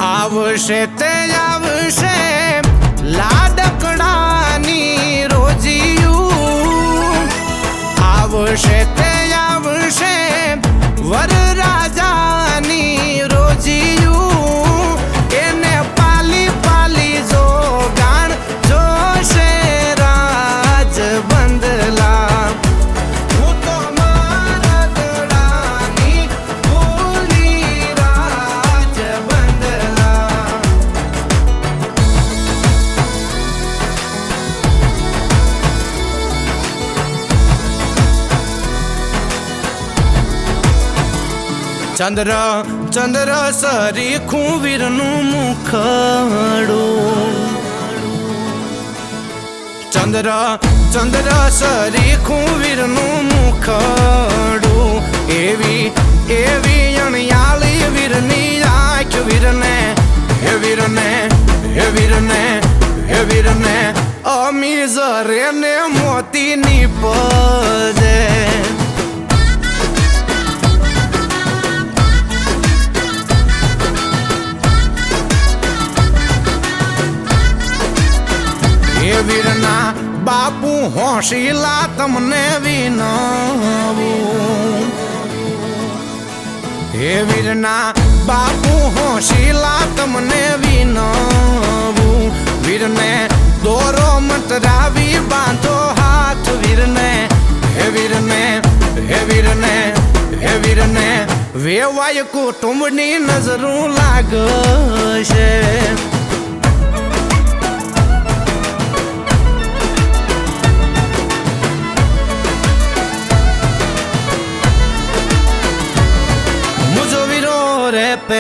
आवशे ते आवशे लाडकडानी रोजियू आवशे ते आवशे वरराजानी रोजियू एने पाली पाली जो गाण जोशे राज बंदला चंद्र चंद्र सरी खूवीरनु मुखड़ू चंद्र चंद्र सरी खूवीरनु मुखड़ू एवी एवी अणियाली वीरनी आँख वीरने हे वीरने हे वीरने हे वीरने अमीजरे ने मोती निपजे वीरना बापू होशिला तमने विनवू हे वीरना बापू होशिला तमने विनवू वीरने दोरो मंतरावी बांधो हाथ वीरने हे वीरने हे वीरने हे वीरने वेवाय कुटुंबनी नजरू लागशे पे